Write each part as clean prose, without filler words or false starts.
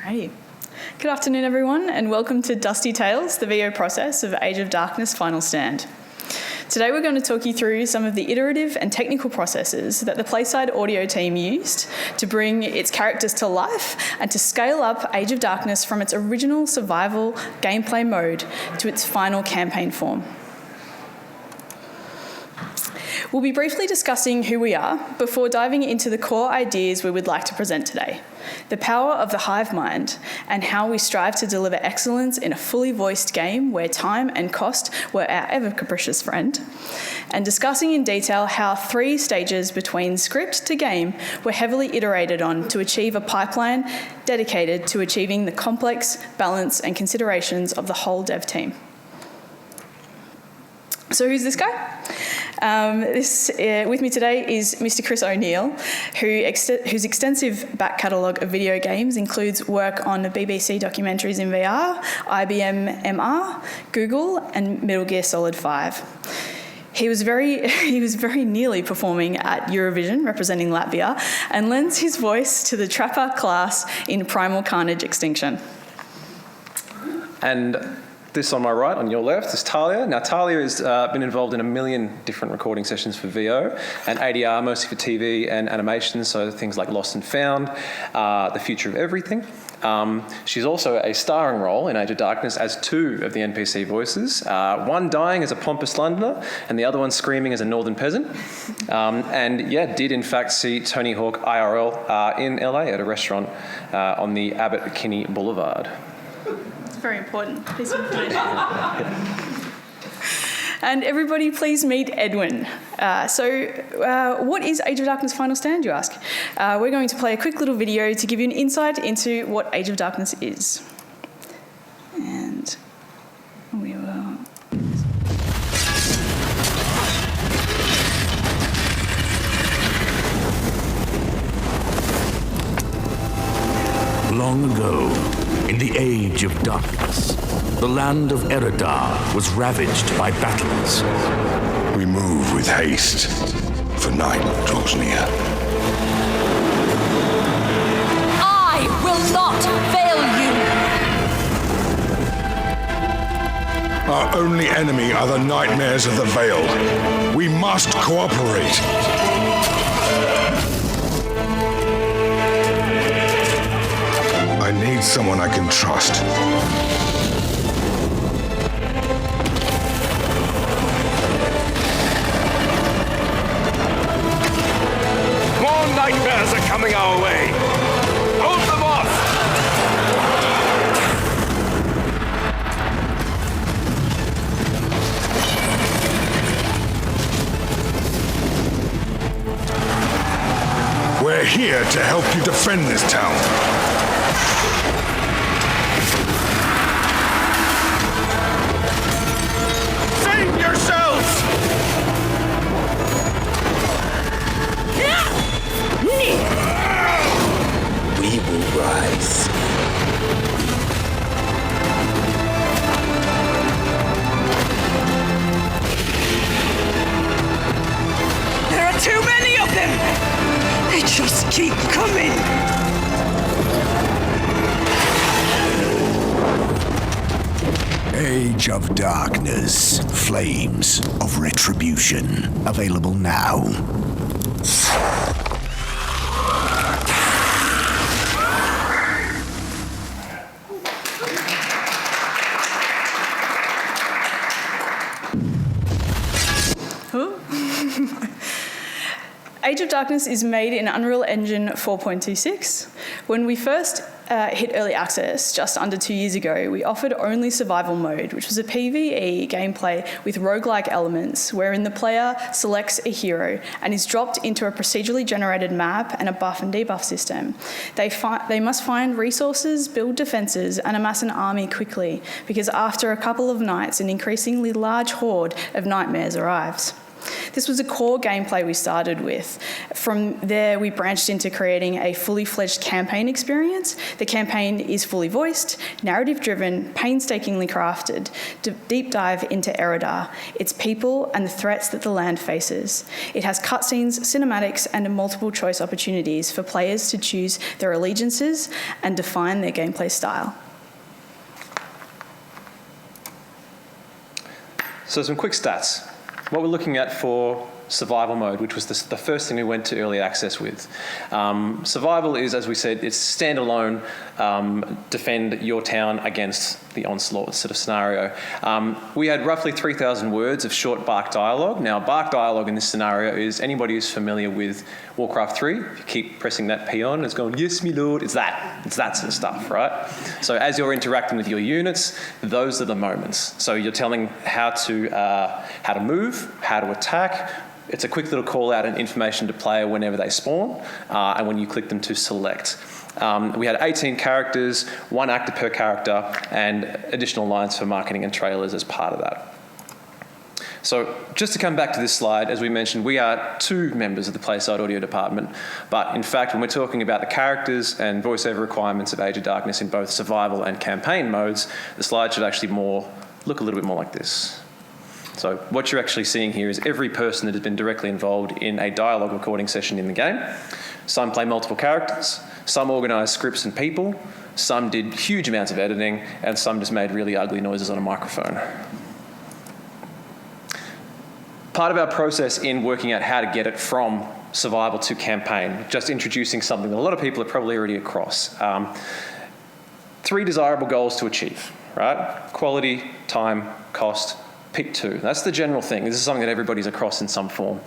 Alrighty. Good afternoon, everyone, and welcome to Dusty Tales, the VO process of Age of Darkness Final Stand. Today we're going to talk you through some of the iterative and technical processes that the PlaySide audio team used to bring its characters to life and to scale up Age of Darkness from its original survival gameplay mode to its final campaign form. We'll be briefly discussing who we are before diving into the core ideas we would like to present today, the power of the hive mind, and how we strive to deliver excellence in a fully voiced game where time and cost were our ever capricious friend, and discussing in detail how 3 stages between script to game were heavily iterated on to achieve a pipeline dedicated to achieving the complex balance and considerations of the whole dev team. So who's this guy? With me today is Mr. Chris O'Neill, whose extensive back catalogue of video games includes work on BBC documentaries in VR, IBM MR, Google, and Metal Gear Solid 5. He was very nearly performing at Eurovision, representing Latvia, and lends his voice to the Trapper class in Primal Carnage Extinction. And this on my right, on your left, is Talia. Now, Talia has been involved in a million different recording sessions for VO and ADR, mostly for TV and animation, so things like Lost and Found, The Future of Everything. She's also a starring role in Age of Darkness as 2 of the NPC voices, one dying as a pompous Londoner and the other one screaming as a northern peasant. Did in fact see Tony Hawk IRL in LA at a restaurant on the Abbott Kinney Boulevard. Very important piece of information. And everybody please meet Edwin. What is Age of Darkness Final Stand, you ask? We're going to play a quick little video to give you an insight into what Age of Darkness is. And we will... Long ago, in the Age of Darkness, the land of Erodar was ravaged by battles. We move with haste, for night draws near. I will not fail you! Our only enemy are the nightmares of the Veiled. We must cooperate. I need someone I can trust. More nightmares are coming our way. Hold them off! We're here to help you defend this town. Save yourselves! We will rise. There are too many of them! They just keep coming! Age of Darkness, Flames of Retribution. Available now. Age of Darkness is made in Unreal Engine 4.26. When we first hit early access just under 2 years ago, we offered only survival mode, which was a PvE gameplay with roguelike elements wherein the player selects a hero and is dropped into a procedurally generated map and a buff and debuff system. They must find resources, build defences, and amass an army quickly, because after a couple of nights, an increasingly large horde of nightmares arrives. This was a core gameplay we started with. From there, we branched into creating a fully fledged campaign experience. The campaign is fully voiced, narrative-driven, painstakingly crafted, deep dive into Erodar, its people, and the threats that the land faces. It has cutscenes, cinematics, and multiple choice opportunities for players to choose their allegiances and define their gameplay style. So some quick stats. What we're looking at for survival mode, which was the first thing we went to early access with. Survival is, as we said, it's standalone, defend your town against the onslaught sort of scenario. We had roughly 3,000 words of short bark dialogue. Now, bark dialogue in this scenario is anybody who's familiar with Warcraft 3, if you keep pressing that P on, it's going, yes, me lord, it's that sort of stuff, right? So as you're interacting with your units, those are the moments. So you're telling how to move, how to attack. It's a quick little call out and information to player whenever they spawn, and when you click them to select. We had 18 characters, 1 actor per character, and additional lines for marketing and trailers as part of that. So just to come back to this slide, as we mentioned, we are 2 members of the PlaySide audio department, but in fact, when we're talking about the characters and voiceover requirements of Age of Darkness in both survival and campaign modes, the slide should actually look a little bit more like this. So what you're actually seeing here is every person that has been directly involved in a dialogue recording session in the game. Some play multiple characters, some organise scripts and people, some did huge amounts of editing, and some just made really ugly noises on a microphone. Part of our process in working out how to get it from survival to campaign, just introducing something that a lot of people are probably already across. 3 desirable goals to achieve, right? Quality, time, cost. Pick 2. That's the general thing. This is something that everybody's across in some form.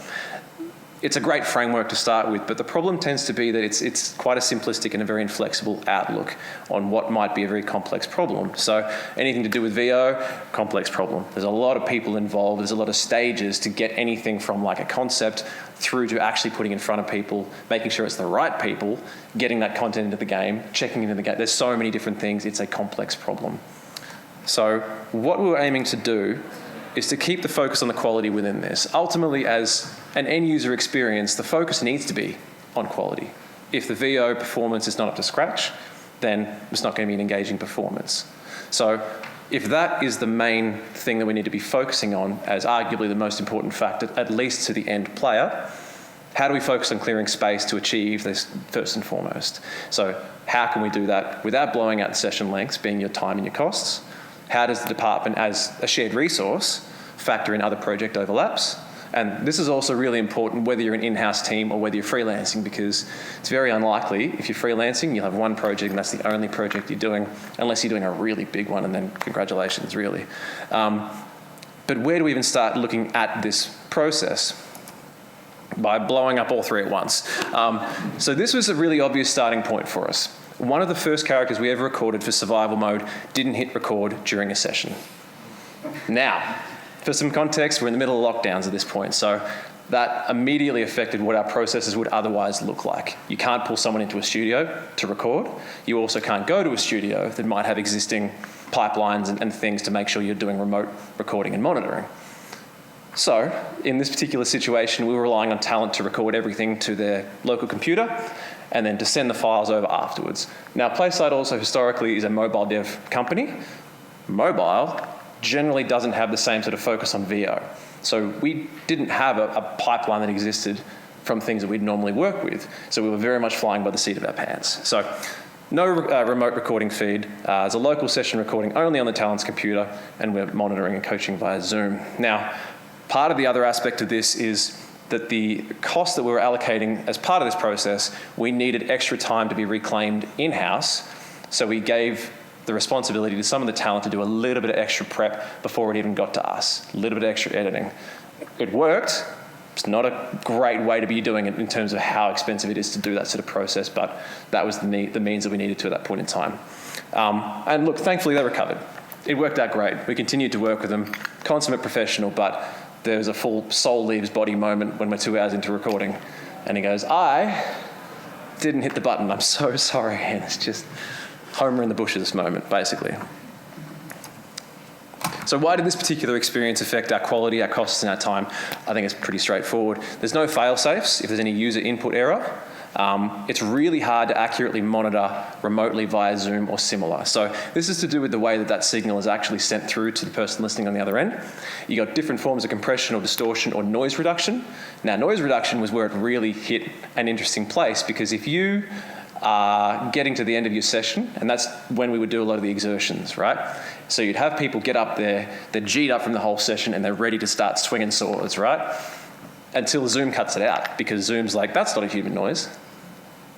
It's a great framework to start with, but the problem tends to be that it's quite a simplistic and a very inflexible outlook on what might be a very complex problem. So anything to do with VO, complex problem. There's a lot of people involved. There's a lot of stages to get anything from like a concept through to actually putting in front of people, making sure it's the right people, getting that content into the game, checking into the game. There's so many different things. It's a complex problem. So what we were aiming to do is to keep the focus on the quality within this. Ultimately, as an end-user experience, the focus needs to be on quality. If the VO performance is not up to scratch, then it's not going to be an engaging performance. So if that is the main thing that we need to be focusing on as arguably the most important factor, at least to the end player, how do we focus on clearing space to achieve this first and foremost? So how can we do that without blowing out the session lengths, being your time and your costs? How does the department, as a shared resource, factor in other project overlaps? And this is also really important whether you're an in-house team or whether you're freelancing, because it's very unlikely if you're freelancing, you'll have one project and that's the only project you're doing, unless you're doing a really big one, and then congratulations, really. But where do we even start looking at this process? By blowing up all 3 at once. So this was a really obvious starting point for us. One of the first characters we ever recorded for survival mode didn't hit record during a session. Now, for some context, we're in the middle of lockdowns at this point, so that immediately affected what our processes would otherwise look like. You can't pull someone into a studio to record. You also can't go to a studio that might have existing pipelines and things to make sure you're doing remote recording and monitoring. So, in this particular situation, we were relying on talent to record everything to their local computer and then to send the files over afterwards. Now, PlaySide also historically is a mobile dev company. Mobile generally doesn't have the same sort of focus on VO. So we didn't have a pipeline that existed from things that we'd normally work with. So we were very much flying by the seat of our pants. So no remote recording feed. There's a local session recording only on the talent's computer, and we're monitoring and coaching via Zoom. Now, part of the other aspect of this is that the cost that we were allocating as part of this process, we needed extra time to be reclaimed in-house. So we gave the responsibility to some of the talent to do a little bit of extra prep before it even got to us, a little bit of extra editing. It worked. It's not a great way to be doing it in terms of how expensive it is to do that sort of process, but that was the means that we needed to at that point in time. And look, thankfully they recovered. It worked out great. We continued to work with them, consummate professional, but there was a full soul leaves body moment when we're 2 hours into recording, and he goes, I didn't hit the button, I'm so sorry. And it's just Homer in the bushes moment, basically. So why did this particular experience affect our quality, our costs, and our time? I think it's pretty straightforward. There's no fail-safes if there's any user input error. It's really hard to accurately monitor remotely via Zoom or similar. So this is to do with the way that that signal is actually sent through to the person listening on the other end. You got different forms of compression or distortion or noise reduction. Now, noise reduction was where it really hit an interesting place, because if you are getting to the end of your session, and that's when we would do a lot of the exertions, right? So you'd have people get up there, they're G'd up from the whole session, and they're ready to start swinging swords, right? Until Zoom cuts it out, because Zoom's like, that's not a human noise.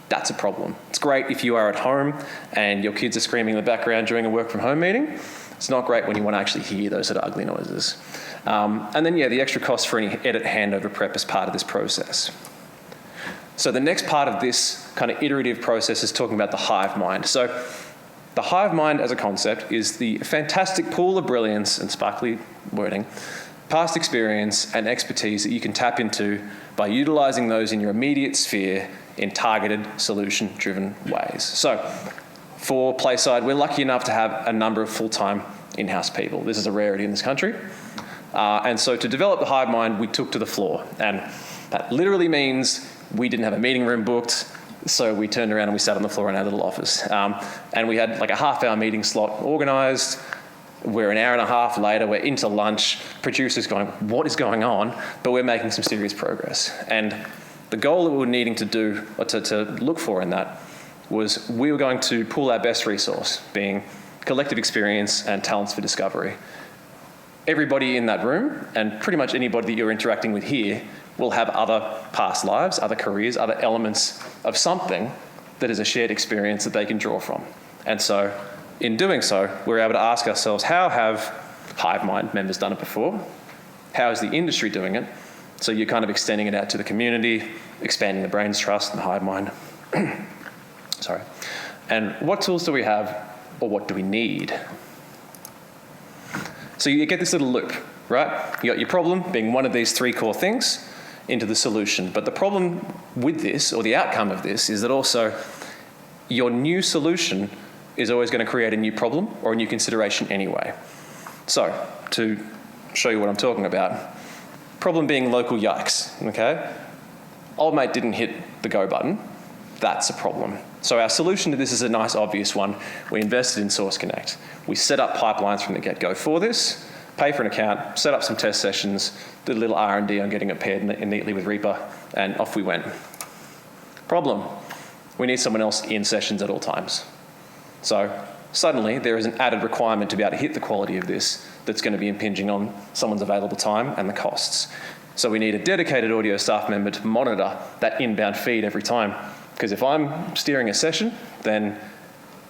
That's a problem. It's great if you are at home and your kids are screaming in the background during a work from home meeting. It's not great when you want to actually hear those sort of ugly noises. And then, the extra cost for any edit handover prep is part of this process. So the next part of this kind of iterative process is talking about the hive mind. So the hive mind as a concept is the fantastic pool of brilliance and sparkly wording, past experience and expertise that you can tap into by utilising those in your immediate sphere in targeted, solution-driven ways. So for PlaySide, we're lucky enough to have a number of full-time in-house people. This is a rarity in this country. And so to develop the hive mind, we took to the floor. And that literally means we didn't have a meeting room booked, so we turned around and we sat on the floor in our little office. And we had like a half-hour meeting slot organised. We're an hour and a half later, we're into lunch, producers going, what is going on? But we're making some serious progress. And the goal that we were needing to do, or to look for in that, was we were going to pull our best resource, being collective experience and talents for discovery. Everybody in that room, and pretty much anybody that you're interacting with here, will have other past lives, other careers, other elements of something that is a shared experience that they can draw from. And so, in doing so, we're able to ask ourselves, how have Hive Mind members done it before? How is the industry doing it? So you're kind of extending it out to the community, expanding the brain's trust and the hive mind. Sorry. And what tools do we have, or what do we need? So you get this little loop, right? You got your problem being one of these three core things into the solution. But the problem with this, or the outcome of this, is that also your new solution is always going to create a new problem or a new consideration anyway. So to show you what I'm talking about, problem being local yikes, okay? Old mate didn't hit the go button. That's a problem. So our solution to this is a nice obvious one. We invested in Source Connect. We set up pipelines from the get-go for this, pay for an account, set up some test sessions, did a little R&D on getting it paired neatly with Reaper, and off we went. Problem, we need someone else in sessions at all times. So suddenly there is an added requirement to be able to hit the quality of this that's going to be impinging on someone's available time and the costs. So we need a dedicated audio staff member to monitor that inbound feed every time. Because if I'm steering a session, then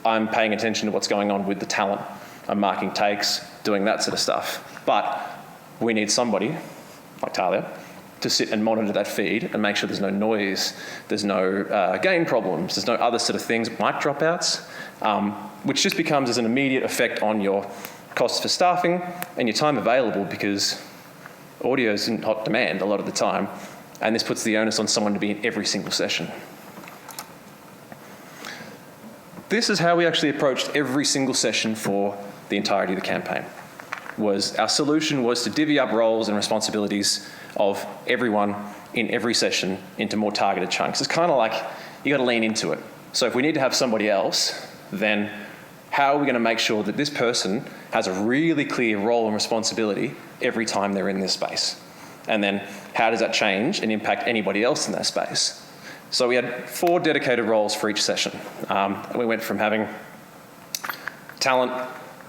I'm paying attention to what's going on with the talent. I'm marking takes, doing that sort of stuff. But we need somebody, like Talia, to sit and monitor that feed and make sure there's no noise, there's no gain problems, there's no other sort of things, mic dropouts, which just becomes as an immediate effect on your costs for staffing and your time available, because audio is in hot demand a lot of the time, and this puts the onus on someone to be in every single session. This is how we actually approached every single session for the entirety of the campaign. Our solution was to divvy up roles and responsibilities of everyone in every session into more targeted chunks. It's kind of like you got to lean into it. So if we need to have somebody else, then how are we going to make sure that this person has a really clear role and responsibility every time they're in this space? And then how does that change and impact anybody else in that space? So we had 4 dedicated roles for each session. And we went from having talent,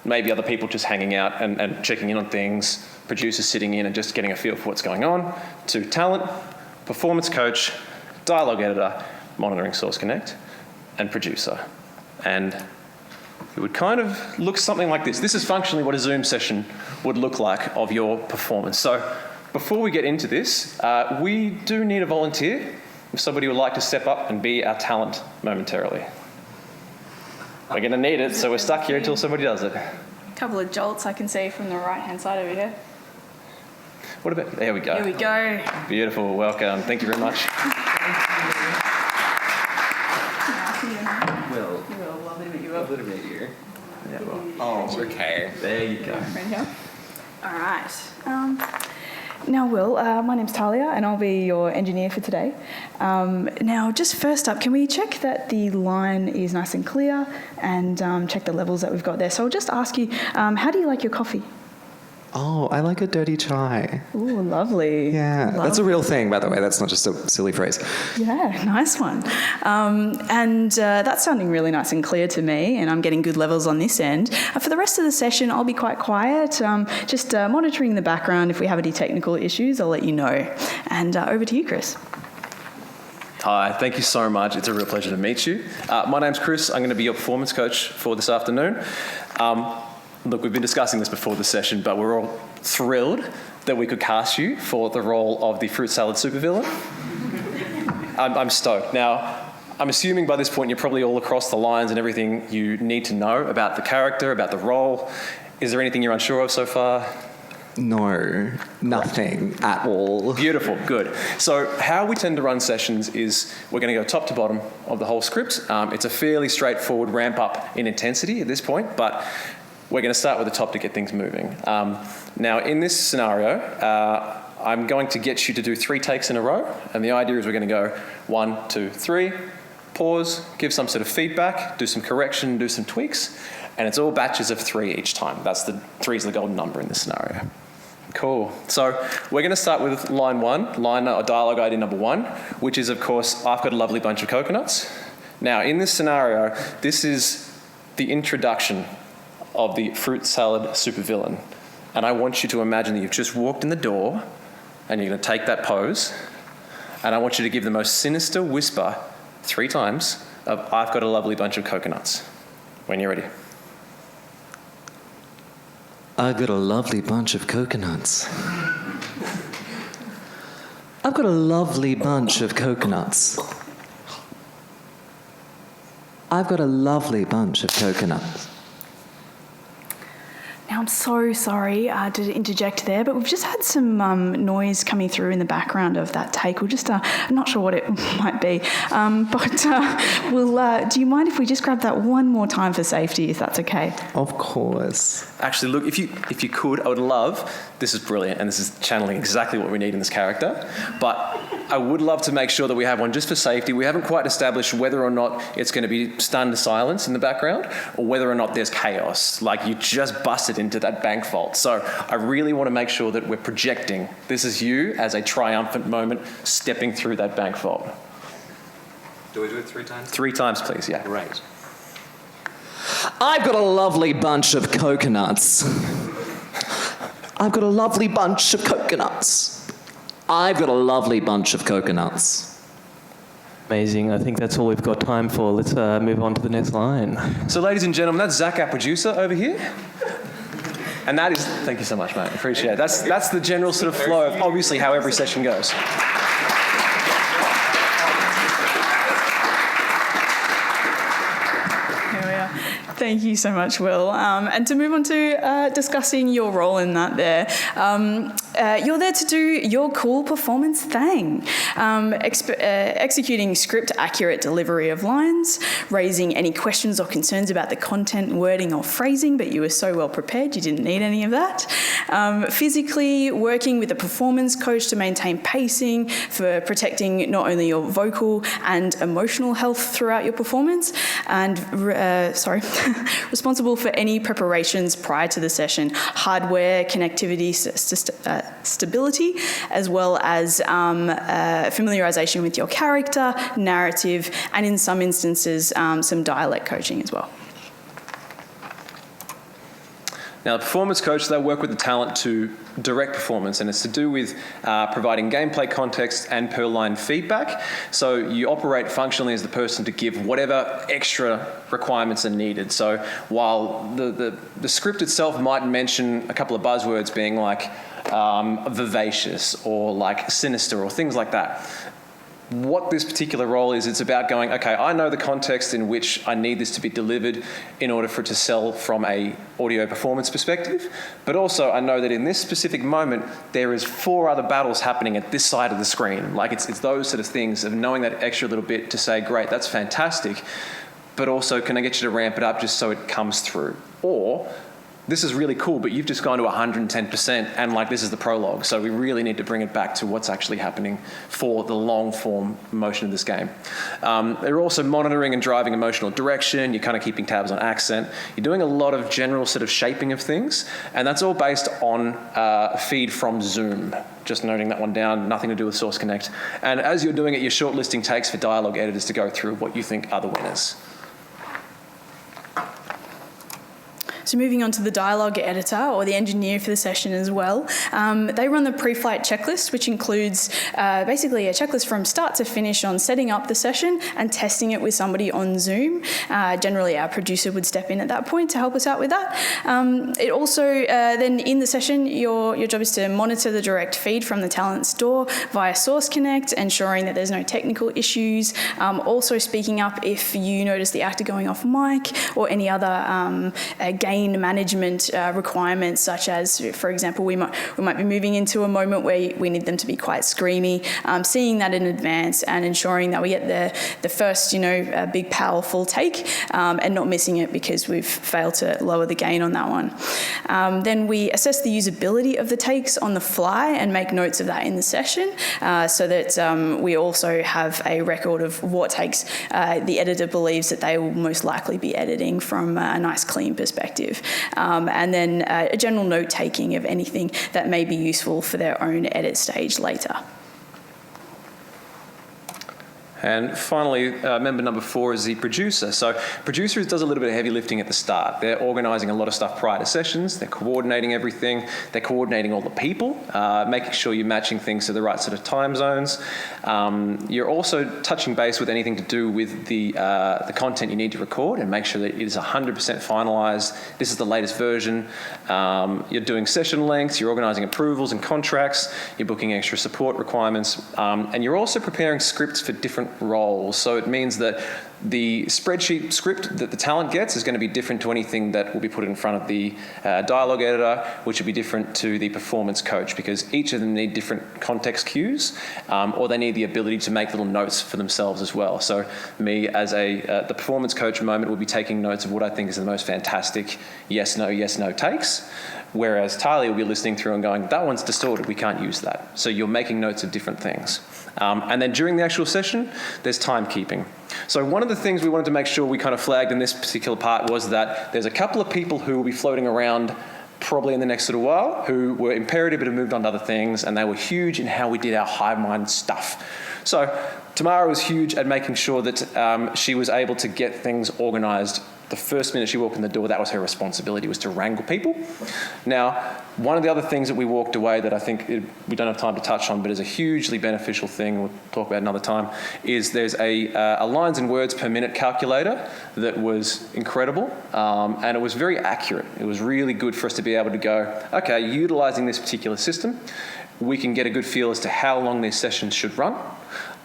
maybe other people just hanging out and checking in on things, producers sitting in and just getting a feel for what's going on, to talent, performance coach, dialogue editor, monitoring Source Connect, and producer. And it would kind of look something like this. This is functionally what a Zoom session would look like of your performance. So before we get into this, we do need a volunteer if somebody would like to step up and be our talent momentarily. We're going to need it, so we're stuck here until somebody does it. A couple of jolts I can see from the right-hand side over here. What about, there we go. Here we go. Beautiful, welcome. Thank you very much. Well, You will, lovely to meet you up. good to meet you. Yeah, well, Oh, okay. there you go. Right here. All right. Now, Will, my name's Talia, and I'll be your engineer for today. Now, just first up, can we check that the line is nice and clear and check the levels that we've got there? So I'll just ask you, how do you like your coffee? Oh, I like a dirty chai. Ooh, lovely. Yeah, that's a real thing, by the way. That's not just a silly phrase. Yeah, nice one. That's sounding really nice and clear to me, and I'm getting good levels on this end. For the rest of the session, I'll be quite quiet, just monitoring the background. If we have any technical issues, I'll let you know. And over to you, Chris. Hi, thank you so much. It's a real pleasure to meet you. My name's Chris. I'm going to be your performance coach for this afternoon. Look, we've been discussing this before the session, but we're all thrilled that we could cast you for the role of the fruit salad supervillain. I'm stoked. Now, I'm assuming by this point you're probably all across the lines and everything you need to know about the character, about the role. Is there anything you're unsure of so far? No, nothing at all. Beautiful, good. So how we tend to run sessions is we're going to go top to bottom of the whole script. It's a fairly straightforward ramp up in intensity at this point, but we're going to start with the top to get things moving. Now, in this scenario, I'm going to get you to do 3 takes in a row, and the idea is we're going to go 1, 2, 3, pause, give some sort of feedback, do some correction, do some tweaks, and it's all batches of 3 each time. That's 3 is the golden number in this scenario. Cool. So we're going to start with line 1, dialogue idea number 1, which is, of course, I've got a lovely bunch of coconuts. Now, in this scenario, this is the introduction of the fruit salad supervillain. And I want you to imagine that you've just walked in the door and you're going to take that pose, and I want you to give the most sinister whisper 3 times of I've got a lovely bunch of coconuts. When you're ready. I've got a lovely bunch of coconuts. I've got a lovely bunch of coconuts. I've got a lovely bunch of coconuts. Now, I'm so sorry to interject there, but we've just had some noise coming through in the background of that take. We'll just, I'm not sure what it might be, do you mind if we just grab that one more time for safety, if that's okay? Of course. Actually, look, if you could, I would love, this is brilliant, and this is channeling exactly what we need in this character, but I would love to make sure that we have one just for safety. We haven't quite established whether or not it's going to be stunned to silence in the background, or whether or not there's chaos, like you just busted into that bank vault. So I really want to make sure that we're projecting this is you as a triumphant moment stepping through that bank vault. Do we do it 3 times? 3 times, please, yeah. Great. I've got a lovely bunch of coconuts. I've got a lovely bunch of coconuts. I've got a lovely bunch of coconuts. Amazing. I think that's all we've got time for. Let's move on to the next line. So, ladies and gentlemen, that's Zach, our producer, over here. And that is, thank you so much, mate. Appreciate it. That's the general sort of flow of obviously how every session goes. Thank you so much, Will. And to move on to discussing your role in that there, you're there to do your cool performance thing, executing script-accurate delivery of lines, raising any questions or concerns about the content, wording or phrasing, but you were so well prepared you didn't need any of that. Physically working with a performance coach to maintain pacing for protecting not only your vocal and emotional health throughout your performance, and responsible for any preparations prior to the session, hardware, connectivity, stability, as well as familiarization with your character, narrative, and in some instances, some dialect coaching as well. Now, the performance coach, they work with the talent to direct performance, and it's to do with providing gameplay context and per line feedback. So you operate functionally as the person to give whatever extra requirements are needed. So while the script itself might mention a couple of buzzwords being like vivacious or like sinister or things like that, what this particular role is, it's about going, okay, I know the context in which I need this to be delivered in order for it to sell from a audio performance perspective, but also I know that in this specific moment, there is 4 other battles happening at this side of the screen. Like it's those sort of things of knowing that extra little bit to say, great, that's fantastic, but also can I get you to ramp it up just so it comes through? Or this is really cool, but you've just gone to 110%, and like this is the prologue. So we really need to bring it back to what's actually happening for the long form motion of this game. They're also monitoring and driving emotional direction. You're kind of keeping tabs on accent. You're doing a lot of general sort of shaping of things, and that's all based on a feed from Zoom. Just noting that one down, nothing to do with Source Connect. And as you're doing it, you're shortlisting takes for dialogue editors to go through what you think are the winners. So moving on to the dialogue editor or the engineer for the session as well, they run the pre-flight checklist, which includes basically a checklist from start to finish on setting up the session and testing it with somebody on Zoom. Generally, our producer would step in at that point to help us out with that. It also, then in the session, your job is to monitor the direct feed from the talent store via Source Connect, ensuring that there's no technical issues. Also speaking up if you notice the actor going off mic or any other gain management requirements, such as, for example, we might be moving into a moment where we need them to be quite screamy. Seeing that in advance and ensuring that we get the first, big powerful take and not missing it because we've failed to lower the gain on that one. Then we assess the usability of the takes on the fly and make notes of that in the session so that we also have a record of what takes the editor believes that they will most likely be editing from a nice clean perspective. And then a general note-taking of anything that may be useful for their own edit stage later. And finally, member number 4 is the producer. So producer does a little bit of heavy lifting at the start. They're organising a lot of stuff prior to sessions. They're coordinating everything. They're coordinating all the people, making sure you're matching things to the right sort of time zones. You're also touching base with anything to do with the content you need to record and make sure that it is 100% finalised. This is the latest version. You're doing session lengths. You're organising approvals and contracts. You're booking extra support requirements. And you're also preparing scripts for different roles. So it means that the spreadsheet script that the talent gets is going to be different to anything that will be put in front of the dialogue editor, which will be different to the performance coach, because each of them need different context cues, or they need the ability to make little notes for themselves as well. So me as the performance coach moment will be taking notes of what I think is the most fantastic yes, no takes. Whereas Talia will be listening through and going, that one's distorted, we can't use that. So you're making notes of different things. And then during the actual session, there's timekeeping. So one of the things we wanted to make sure we kind of flagged in this particular part was that there's a couple of people who will be floating around probably in the next little while who were imperative but have moved on to other things, and they were huge in how we did our hive mind stuff. So Tamara was huge at making sure that she was able to get things organised. The first minute she walked in the door, that was her responsibility, was to wrangle people. Now, one of the other things that we walked away that I think we don't have time to touch on, but is a hugely beneficial thing, we'll talk about another time, is there's a lines and words per minute calculator that was incredible, and it was very accurate. It was really good for us to be able to go, okay, utilising this particular system, we can get a good feel as to how long these sessions should run.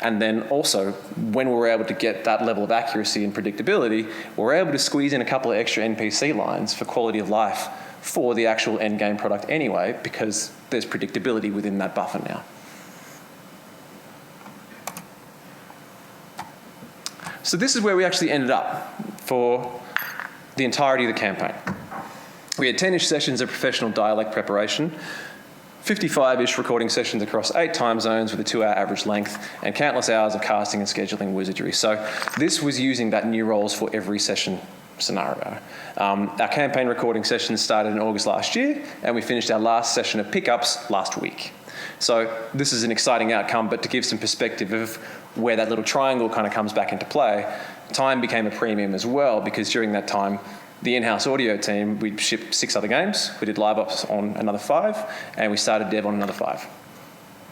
And then also, when we're able to get that level of accuracy and predictability, we're able to squeeze in a couple of extra NPC lines for quality of life for the actual end game product anyway, because there's predictability within that buffer now. So this is where we actually ended up for the entirety of the campaign. We had 10-ish sessions of professional dialect preparation, 55-ish recording sessions across 8 time zones with a 2-hour average length, and countless hours of casting and scheduling wizardry. So this was using that new roles for every session scenario. Our campaign recording sessions started in August last year, and we finished our last session of pickups last week. So this is an exciting outcome, but to give some perspective of where that little triangle kind of comes back into play, time became a premium as well, because during that time, the in-house audio team, we shipped 6 other games, we did live ops on another 5, and we started dev on another 5.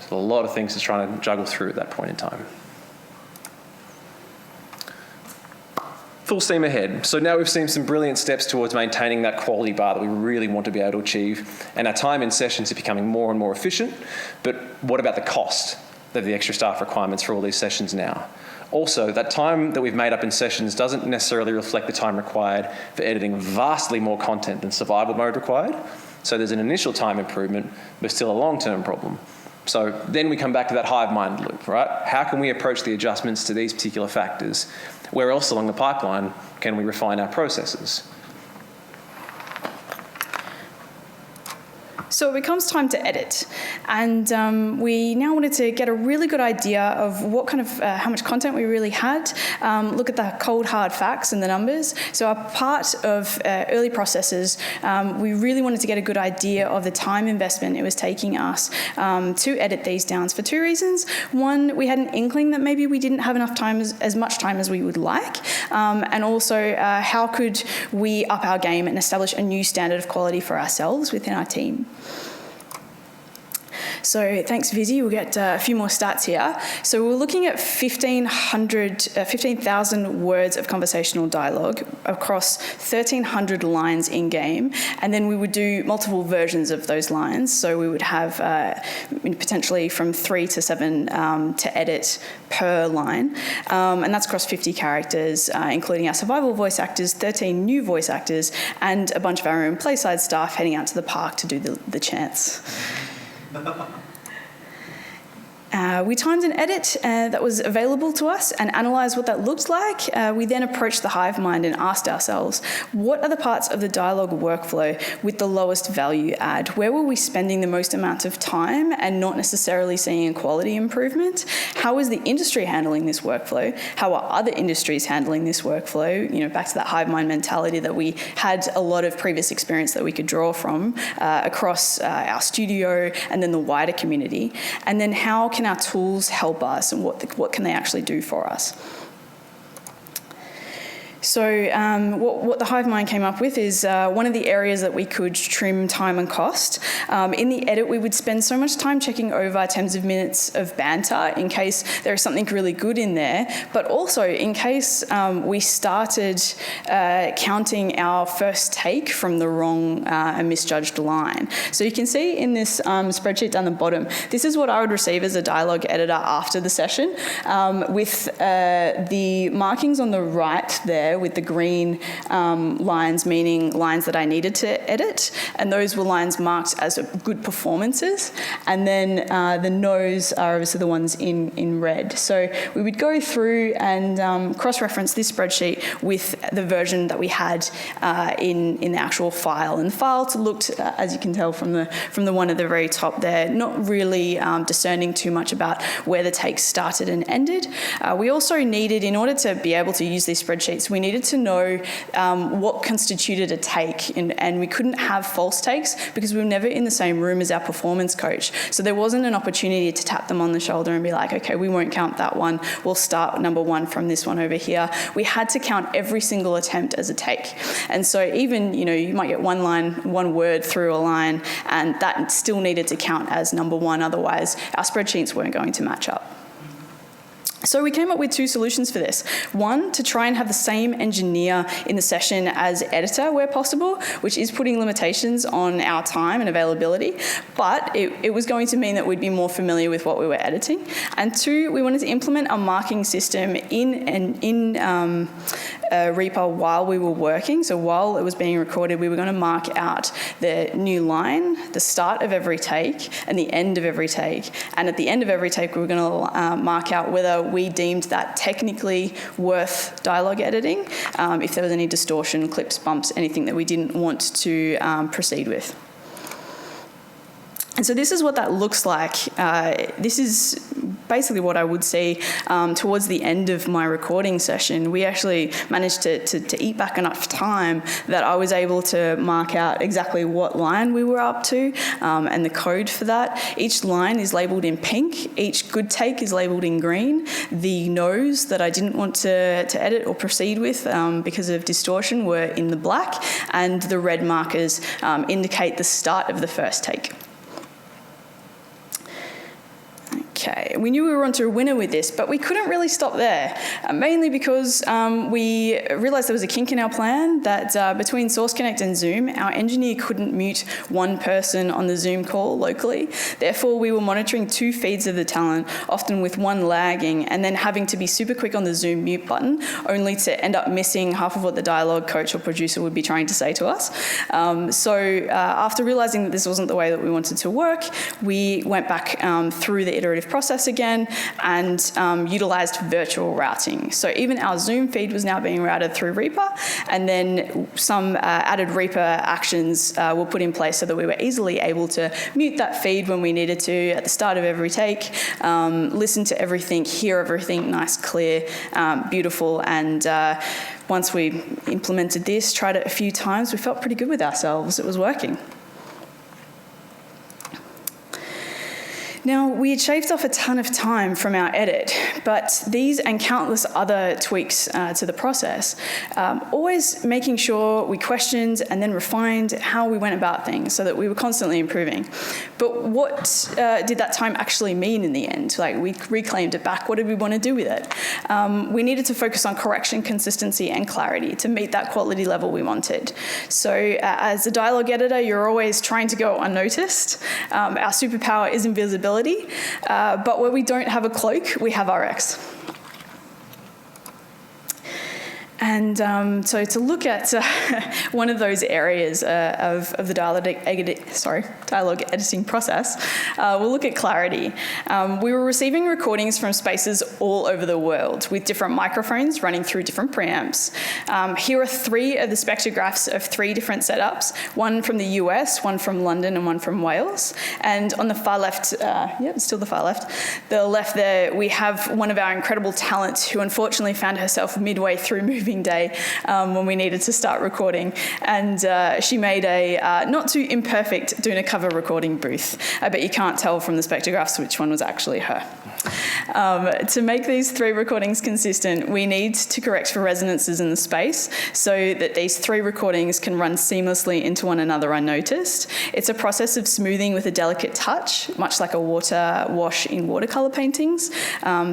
So a lot of things to try to juggle through at that point in time. Full steam ahead. So now we've seen some brilliant steps towards maintaining that quality bar that we really want to be able to achieve, and our time in sessions is becoming more and more efficient. But what about the cost of the extra staff requirements for all these sessions now? Also, that time that we've made up in sessions doesn't necessarily reflect the time required for editing vastly more content than survival mode required. So there's an initial time improvement, but still a long-term problem. So then we come back to that hive mind loop, right? How can we approach the adjustments to these particular factors? Where else along the pipeline can we refine our processes? So it becomes time to edit, and we now wanted to get a really good idea of what kind of, how much content we really had, look at the cold hard facts and the numbers. So our part of early processes, we really wanted to get a good idea of the time investment it was taking us to edit these downs for two reasons. One, we had an inkling that maybe we didn't have enough time, as much time as we would like, and also how could we up our game and establish a new standard of quality for ourselves within our team. So thanks, Vizzy. We'll get a few more stats here. So we're looking at 15,000 words of conversational dialogue across 1,300 lines in-game, and then we would do multiple versions of those lines. So we would have potentially from 3 to 7 to edit per line, and that's across 50 characters, including our survival voice actors, 13 new voice actors, and a bunch of our own PlaySide staff heading out to the park to do the chants. We timed an edit that was available to us and analysed what that looked like. We then approached the hive mind and asked ourselves, what are the parts of the dialogue workflow with the lowest value add? Where were we spending the most amount of time and not necessarily seeing a quality improvement? How is the industry handling this workflow? How are other industries handling this workflow? You know, back to that hive mind mentality that we had a lot of previous experience that we could draw from across our studio and then the wider community. And then how can our tools help us, and what can they actually do for us? So what the hive mind came up with is one of the areas that we could trim time and cost. In the edit, we would spend so much time checking over tens of minutes of banter in case there is something really good in there, but also in case we started counting our first take from the wrong and misjudged line. So you can see in this spreadsheet down the bottom, this is what I would receive as a dialogue editor after the session, with the markings on the right there with the green lines, meaning lines that I needed to edit, and those were lines marked as good performances, and then the no's are obviously the ones in red. So we would go through and cross-reference this spreadsheet with the version that we had in the actual file, and the file looked, as you can tell from the one at the very top there, not really discerning too much about where the takes started and ended. We also needed, in order to be able to use these spreadsheets, we needed to know what constituted a take, and we couldn't have false takes because we were never in the same room as our performance coach. So there wasn't an opportunity to tap them on the shoulder and be like, okay, we won't count that one. We'll start number one from this one over here. We had to count every single attempt as a take. And so even, you might get one line, one word through a line, and that still needed to count as number one. Otherwise, our spreadsheets weren't going to match up. So we came up with two solutions for this. One, to try and have the same engineer in the session as editor where possible, which is putting limitations on our time and availability, but it was going to mean that we'd be more familiar with what we were editing. And two, we wanted to implement a marking system in Reaper while we were working. So while it was being recorded, we were going to mark out the new line, the start of every take, and the end of every take. And at the end of every take, we were going to mark out whether we deemed that technically worth dialogue editing, if there was any distortion, clips, bumps, anything that we didn't want to proceed with. And so this is what that looks like. This is basically what I would see towards the end of my recording session. We actually managed to eat back enough time that I was able to mark out exactly what line we were up to and the code for that. Each line is labelled in pink. Each good take is labelled in green. The no's that I didn't want to edit or proceed with because of distortion were in the black, and the red markers indicate the start of the first take. Okay, we knew we were onto a winner with this, but we couldn't really stop there, mainly because we realised there was a kink in our plan that between Source Connect and Zoom, our engineer couldn't mute one person on the Zoom call locally. Therefore, we were monitoring two feeds of the talent, often with one lagging, and then having to be super quick on the Zoom mute button, only to end up missing half of what the dialogue coach or producer would be trying to say to us. So after realising that this wasn't the way that we wanted to work, we went back through the iterative process again, and utilised virtual routing. So even our Zoom feed was now being routed through Reaper, and then some added Reaper actions were put in place so that we were easily able to mute that feed when we needed to at the start of every take, listen to everything, hear everything nice, clear, beautiful, and once we implemented this, tried it a few times, we felt pretty good with ourselves. It was working. Now, we had shaved off a ton of time from our edit, but these and countless other tweaks to the process, always making sure we questioned and then refined how we went about things so that we were constantly improving. But what did that time actually mean in the end? Like, we reclaimed it back. What did we want to do with it? We needed to focus on correction, consistency, and clarity to meet that quality level we wanted. So as a dialogue editor, you're always trying to go unnoticed. Our superpower is invisibility. But where we don't have a cloak, we have RX. And so to look at one of those areas of the dialogue editing process, we'll look at clarity. We were receiving recordings from spaces all over the world with different microphones running through different preamps. Here are 3 of the spectrographs of 3 different setups, one from the US, one from London, and one from Wales. And on the far left, still the far left, the left there, we have one of our incredible talents who unfortunately found herself midway through moving day when we needed to start recording, and she made a not too imperfect doing a cover recording booth. I bet you can't tell from the spectrographs which one was actually her. To make these 3 recordings consistent, we need to correct for resonances in the space so that these 3 recordings can run seamlessly into one another unnoticed. It's a process of smoothing with a delicate touch, much like a water wash in watercolour paintings.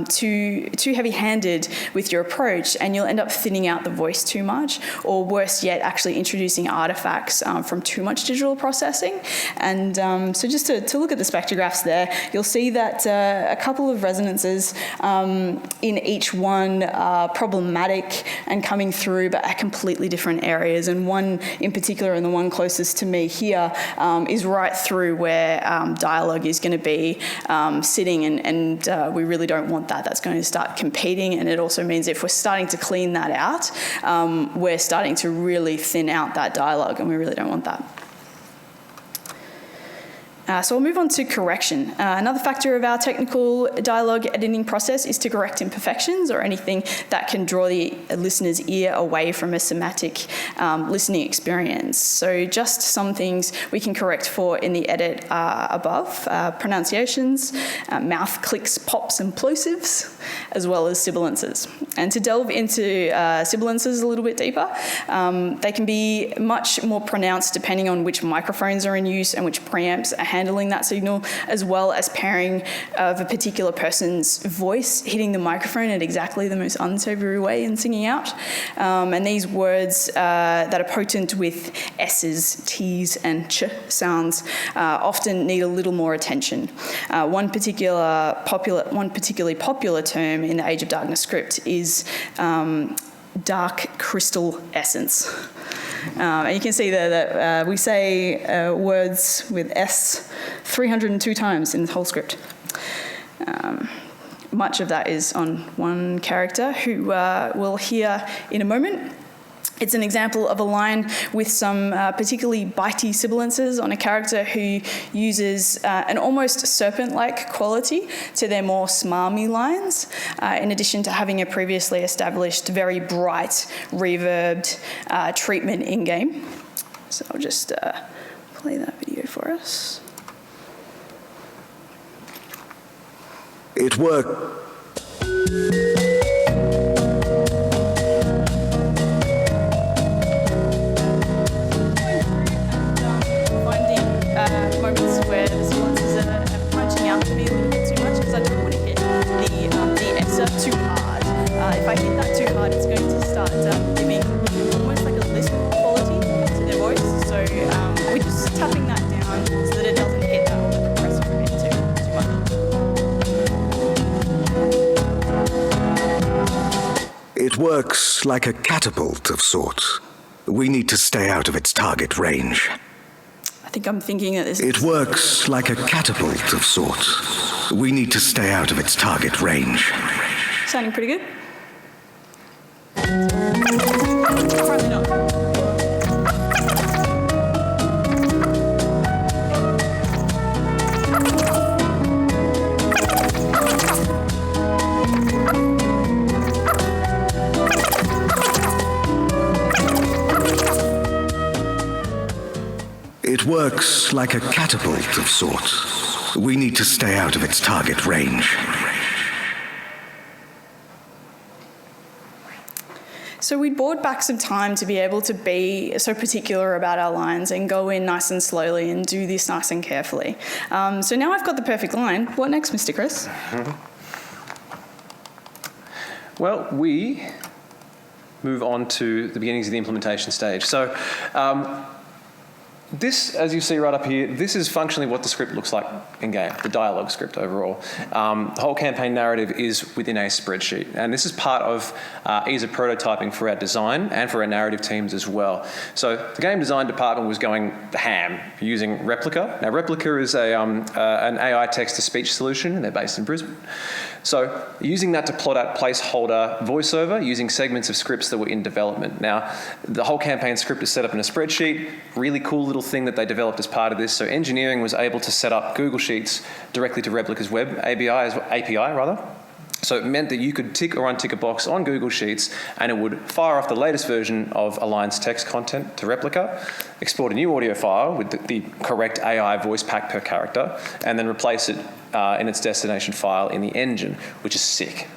Too heavy-handed with your approach and you'll end up thinning out the voice too much, or worse yet, actually introducing artifacts from too much digital processing. And so just to look at the spectrographs there, you'll see that a couple of resonances in each one are problematic and coming through, but at completely different areas. And one in particular, and the one closest to me here, is right through where dialogue is going to be sitting, and we really don't want that. That's going to start competing, and it also means if we're starting to clean that out, we're starting to really thin out that dialogue, and we really don't want that. So we'll move on to correction. Another factor of our technical dialogue editing process is to correct imperfections or anything that can draw the listener's ear away from a somatic listening experience. So just some things we can correct for in the edit above: pronunciations, mouth clicks, pops, and plosives, as well as sibilances. And to delve into sibilances a little bit deeper, they can be much more pronounced depending on which microphones are in use and which preamps are handling that signal, as well as pairing of a particular person's voice hitting the microphone at exactly the most unsavory way and singing out. And these words that are potent with S's, T's, and Ch sounds often need a little more attention. One particularly popular term in the Age of Darkness script is dark crystal essence. And you can see there that we say words with S 302 times in the whole script. Much of that is on one character who we'll hear in a moment. It's an example of a line with some particularly bitey sibilances on a character who uses an almost serpent-like quality to their more smarmy lines, in addition to having a previously established very bright, reverbed treatment in-game. So I'll just play that video for us. It worked. Moments where the sibilances are punching out to me a little bit too much, because I don't want to hit the S'er too hard. If I hit that too hard, it's going to start giving almost like a lisp quality to their voice. So we're just tapping that down so that it doesn't hit that compressor a bit too much. It works like a catapult of sorts. We need to stay out of its target range. I think I'm thinking that this It works like a catapult of sorts. We need to stay out of its target range. Sounding pretty good. It works like a catapult of sorts. We need to stay out of its target range. So we bought back some time to be able to be so particular about our lines and go in nice and slowly and do this nice and carefully. So now I've got the perfect line. What next, Mr. Chris? Well, we move on to the beginnings of the implementation stage. So this, as you see right up here, this is functionally what the script looks like in-game, the dialogue script overall. The whole campaign narrative is within a spreadsheet, and this is part of ease of prototyping for our design and for our narrative teams as well. So the game design department was going ham using Replica. Now Replica is an AI text-to-speech solution, and they're based in Brisbane. So using that to plot out placeholder voiceover using segments of scripts that were in development. Now, the whole campaign script is set up in a spreadsheet, really cool little thing that they developed as part of this. So engineering was able to set up Google Sheets directly to Replica's web API. So it meant that you could tick or untick a box on Google Sheets and it would fire off the latest version of a line's text content to Replica, export a new audio file with the correct AI voice pack per character, and then replace it in its destination file in the engine, which is sick.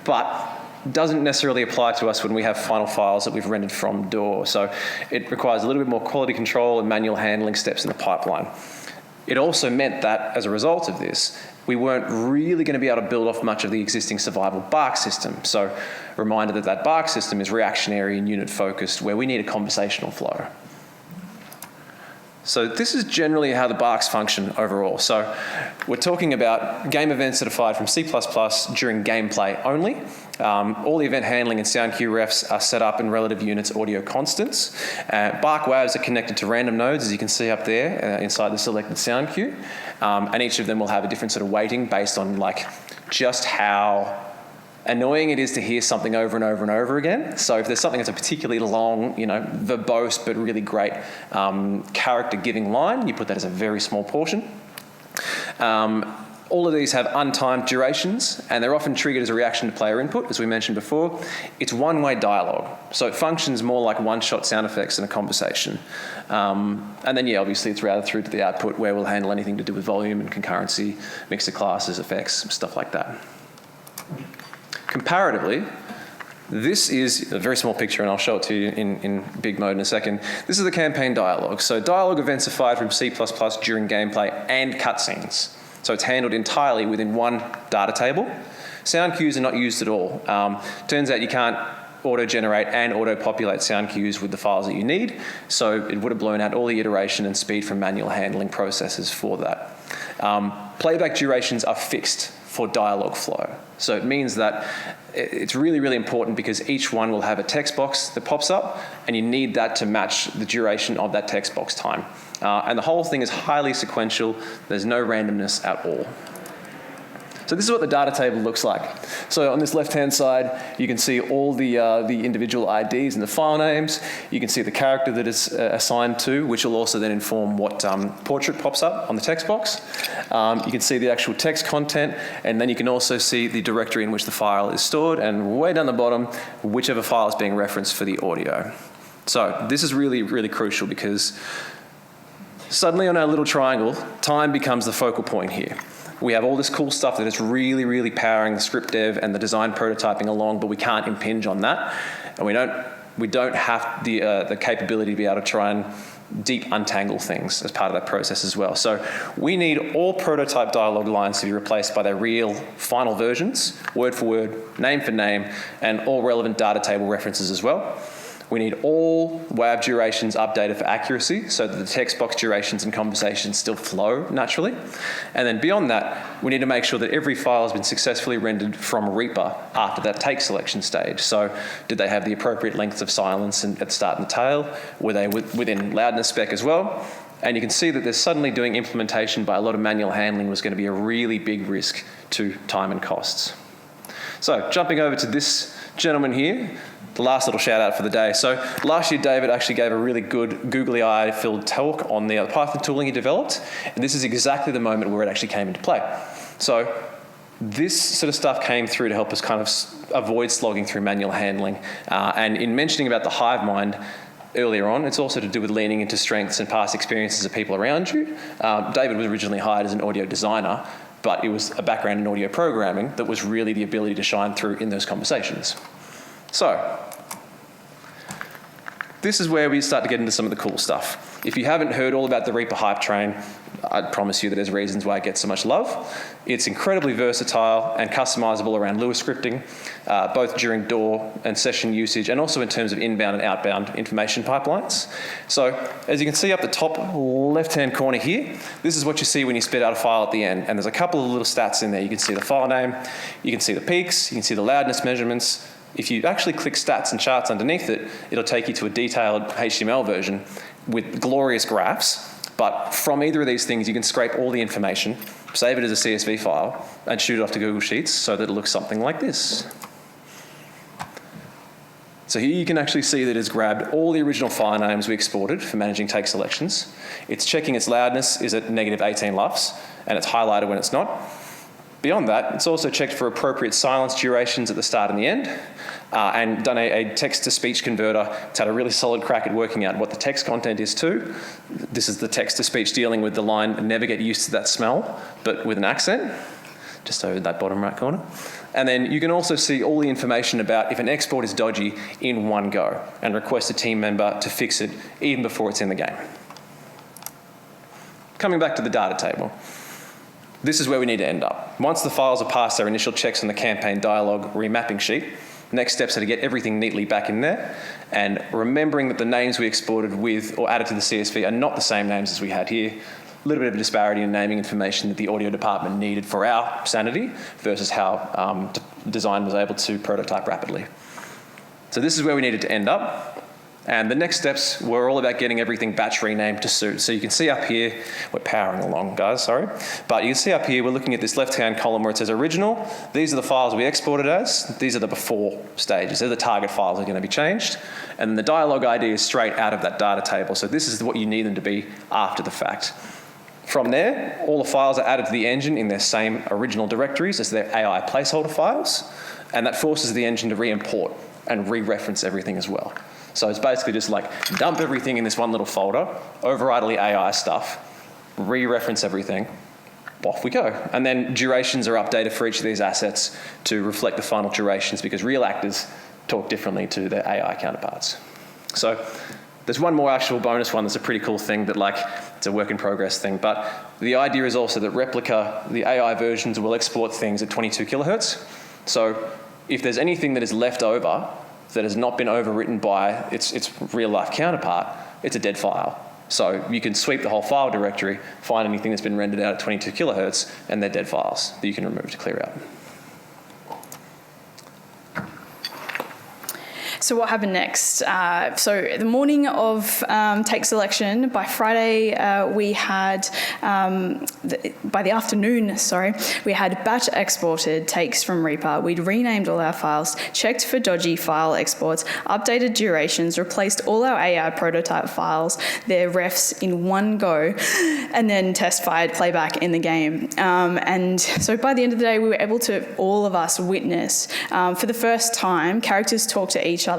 But doesn't necessarily apply to us when we have final files that we've rendered from DAW. So it requires a little bit more quality control and manual handling steps in the pipeline. It also meant that, as a result of this, we weren't really going to be able to build off much of the existing survival bark system. So, reminder that bark system is reactionary and unit focused, where we need a conversational flow. So this is generally how the barks function overall. So we're talking about game events that are fired from C++ during gameplay only. All the event handling and sound cue refs are set up in relative units audio constants. Bark WAVs are connected to random nodes, as you can see up there inside the selected sound cue. And each of them will have a different sort of weighting based on just how annoying it is to hear something over and over and over again. So if there's something that's a particularly long, verbose but really great character-giving line, you put that as a very small portion. All of these have untimed durations, and they're often triggered as a reaction to player input, as we mentioned before. It's one-way dialogue, so it functions more like one-shot sound effects in a conversation. And then, obviously it's routed through to the output where we'll handle anything to do with volume and concurrency, mix of classes, effects, stuff like that. Comparatively, this is a very small picture, and I'll show it to you in big mode in a second. This is the campaign dialogue. So dialogue events are fired from C++ during gameplay and cutscenes. So it's handled entirely within one data table. Sound cues are not used at all. Turns out you can't auto-generate and auto-populate sound cues with the files that you need, so it would have blown out all the iteration and speed from manual handling processes for that. Playback durations are fixed for dialogue flow. So it means that it's really, really important because each one will have a text box that pops up, and you need that to match the duration of that text box time. And the whole thing is highly sequential. There's no randomness at all. So this is what the data table looks like. So on this left-hand side, you can see all the individual IDs and the file names. You can see the character that it's assigned to, which will also then inform what portrait pops up on the text box. You can see the actual text content, and then you can also see the directory in which the file is stored, and way down the bottom, whichever file is being referenced for the audio. So this is really, really crucial because suddenly on our little triangle, time becomes the focal point here. We have all this cool stuff that is really, really powering the script dev and the design prototyping along, but we can't impinge on that. And we don't have the capability to be able to try and deep untangle things as part of that process as well. So we need all prototype dialogue lines to be replaced by their real final versions, word for word, name for name, and all relevant data table references as well. We need all WAV durations updated for accuracy so that the text box durations and conversations still flow naturally. And then beyond that, we need to make sure that every file has been successfully rendered from Reaper after that take selection stage. So did they have the appropriate lengths of silence at the start and the tail? Were they within loudness spec as well? And you can see that there's suddenly doing implementation by a lot of manual handling was going to be a really big risk to time and costs. So jumping over to this gentleman here, the last little shout out for the day. So last year, David actually gave a really good googly eye filled talk on the Python tooling he developed. And this is exactly the moment where it actually came into play. So this sort of stuff came through to help us kind of avoid slogging through manual handling. And in mentioning about the hive mind earlier on, it's also to do with leaning into strengths and past experiences of people around you. David was originally hired as an audio designer, but it was a background in audio programming that was really the ability to shine through in those conversations. So this is where we start to get into some of the cool stuff. If you haven't heard all about the Reaper hype train, I promise you that there's reasons why it gets so much love. It's incredibly versatile and customizable around Lua scripting, both during DAW and session usage, and also in terms of inbound and outbound information pipelines. So as you can see up the top left-hand corner here, this is what you see when you spit out a file at the end. And there's a couple of little stats in there. You can see the file name, you can see the peaks, you can see the loudness measurements. If you actually click stats and charts underneath it, it'll take you to a detailed HTML version with glorious graphs. But from either of these things, you can scrape all the information, save it as a CSV file, and shoot it off to Google Sheets so that it looks something like this. So here you can actually see that it's grabbed all the original file names we exported for managing take selections. It's checking its loudness is at negative 18 LUFS, and it's highlighted when it's not. Beyond that, it's also checked for appropriate silence durations at the start and the end, and done a text-to-speech converter. It's had a really solid crack at working out what the text content is too. This is the text-to-speech dealing with the line, never get used to that smell, but with an accent, just over that bottom right corner. And then you can also see all the information about if an export is dodgy in one go, and request a team member to fix it even before it's in the game. Coming back to the data table. This is where we need to end up. Once the files are past our initial checks on the campaign dialog remapping sheet, next steps are to get everything neatly back in there, and remembering that the names we exported with or added to the CSV are not the same names as we had here. A little bit of a disparity in naming information that the audio department needed for our sanity versus how design was able to prototype rapidly. So this is where we needed to end up. And the next steps were all about getting everything batch renamed to suit. So you can see up here, we're powering along, guys, sorry. But you can see up here, we're looking at this left-hand column where it says original. These are the files we exported as. These are the before stages. They're the target files that are going to be changed. And the dialog ID is straight out of that data table. So this is what you need them to be after the fact. From there, all the files are added to the engine in their same original directories as their AI placeholder files. And that forces the engine to re-import and re-reference everything as well. So it's basically just like dump everything in this one little folder, override all the AI stuff, re-reference everything, off we go. And then durations are updated for each of these assets to reflect the final durations because real actors talk differently to their AI counterparts. So there's one more actual bonus one that's a pretty cool thing that it's a work in progress thing, but the idea is also that Replica, the AI versions will export things at 22 kilohertz. So if there's anything that is left over that has not been overwritten by its real-life counterpart, it's a dead file. So you can sweep the whole file directory, find anything that's been rendered out at 22 kilohertz, and they're dead files that you can remove to clear out. So what happened next? So the morning of take selection, by Friday we had, by the afternoon, we had batch exported takes from Reaper. We'd renamed all our files, checked for dodgy file exports, updated durations, replaced all our AI prototype files, their refs in one go, and then test-fired playback in the game. And so by the end of the day, we were able to, all of us, witness, for the first time, characters talk to each other.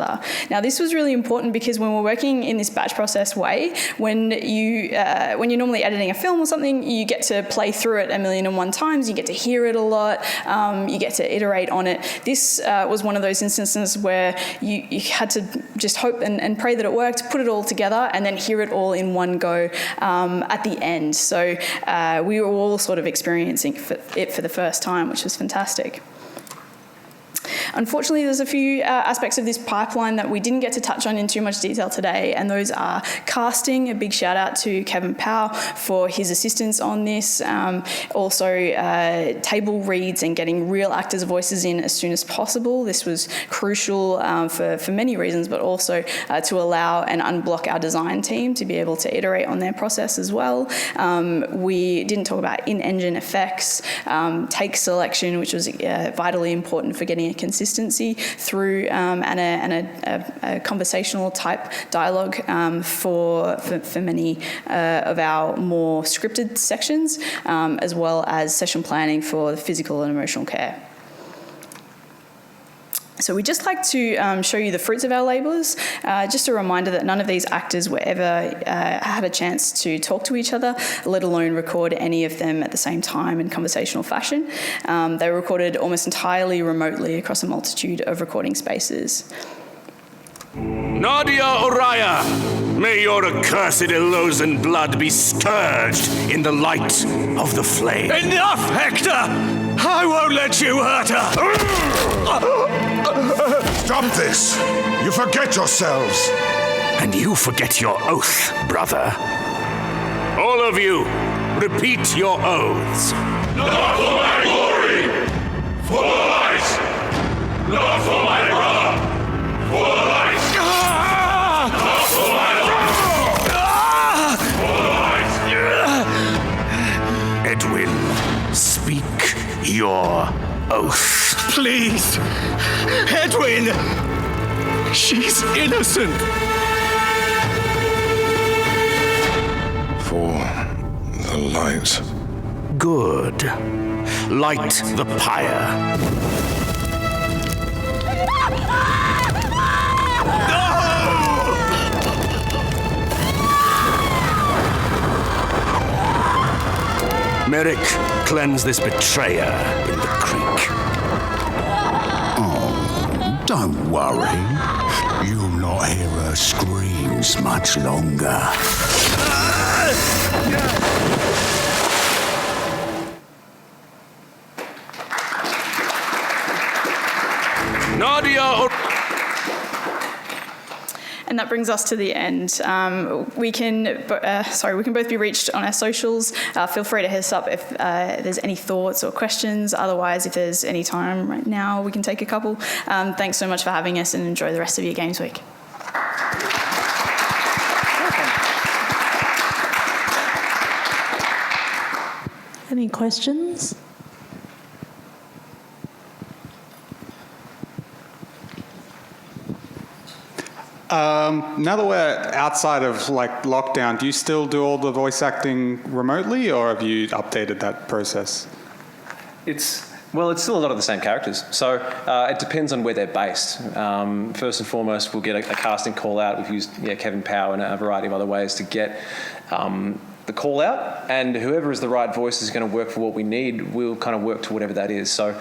Now, this was really important because when we're working in this batch process way, when you're normally editing a film or something, you get to play through it 1,000,001 times, you get to hear it a lot, you get to iterate on it. This was one of those instances where you had to just hope and pray that it worked, put it all together, and then hear it all in one go at the end. So we were all sort of experiencing it for the first time, which was fantastic. Unfortunately, there's a few aspects of this pipeline that we didn't get to touch on in too much detail today, and those are casting. A big shout out to Kevin Powell for his assistance on this. Also, table reads and getting real actors' voices in as soon as possible. This was crucial for many reasons, but also to allow and unblock our design team to be able to iterate on their process as well. We didn't talk about in-engine effects, take selection, which was vitally important for getting a consistency through and a conversational type dialogue for many of our more scripted sections, as well as session planning for the physical and emotional care. So we'd just like to show you the fruits of our labours. Just a reminder that none of these actors were ever had a chance to talk to each other, let alone record any of them at the same time in conversational fashion. They were recorded almost entirely remotely across a multitude of recording spaces. Nadia Oraya, may your accursed Elosan blood be scourged in the light of the flame. Enough, Hector! I won't let you hurt her! Stop this! You forget yourselves! And you forget your oath, brother. All of you, repeat your oaths. Not for my glory! For the light! Not for my brother! For the light! Not for my love! For the light! Edwin, speak your oath. Please! Edwin! She's innocent! For the light. Good. Light the pyre. Merrick, cleanse this betrayer in the creek. Oh, don't worry. You'll not hear her screams much longer. Nadia. And that brings us to the end. We can both be reached on our socials. Feel free to hit us up if there's any thoughts or questions. Otherwise, if there's any time right now, we can take a couple. Thanks so much for having us, and enjoy the rest of your games week. Any questions? Now that we're outside of lockdown, do you still do all the voice acting remotely, or have you updated that process? It's still a lot of the same characters. So it depends on where they're based. First and foremost, we'll get a casting call out. We've used Kevin Powell and a variety of other ways to get the call out, and whoever is the right voice is going to work for what we need. We'll kind of work to whatever that is. So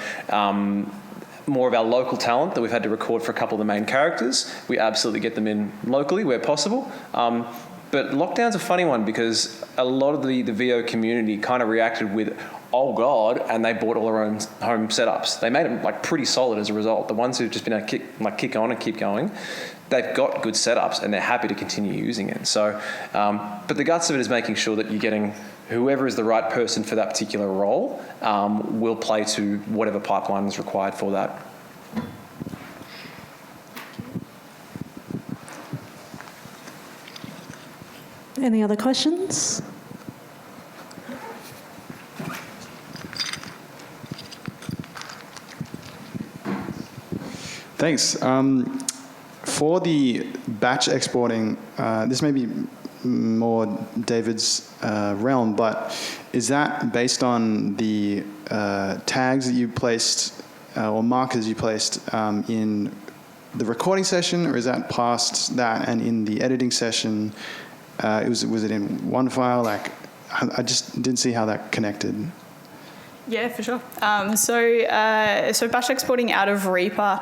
more of our local talent that we've had to record for a couple of the main characters, we absolutely get them in locally where possible. But lockdown's a funny one because a lot of the VO community kind of reacted with, oh God, and they bought all their own home setups. They made them pretty solid as a result. The ones who've just been able to kick on and keep going, they've got good setups and they're happy to continue using it. So, but the guts of it is making sure that you're getting whoever is the right person for that particular role will play to whatever pipeline is required for that. Any other questions? Thanks. For the batch exporting, this may be more David's realm, but is that based on the tags that you placed or markers you placed in the recording session, or is that past that and in the editing session? Was it in one file? I just didn't see how that connected. Yeah, for sure. So batch exporting out of Reaper,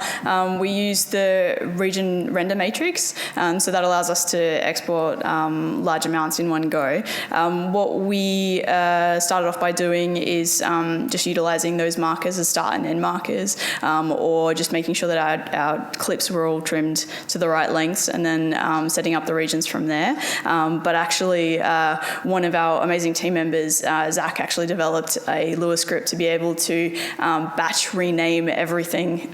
we use the region render matrix, so that allows us to export large amounts in one go. What we started off by doing is just utilising those markers as start and end markers, or just making sure that our clips were all trimmed to the right lengths, and then setting up the regions from there. But actually, one of our amazing team members, Zach, actually developed a Lua script to be able to batch rename everything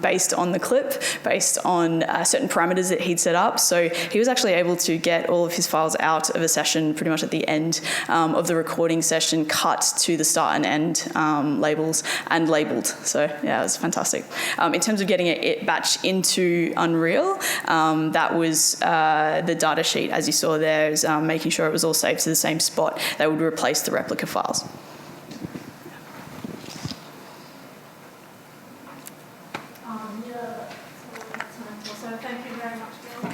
based on the clip, based on certain parameters that he'd set up. So he was actually able to get all of his files out of a session pretty much at the end of the recording session, cut to the start and end labels and labelled. So yeah, it was fantastic. In terms of getting it batch into Unreal, that was the data sheet, as you saw there, is making sure it was all saved to the same spot that would replace the replica files. So thank you very much, Bill.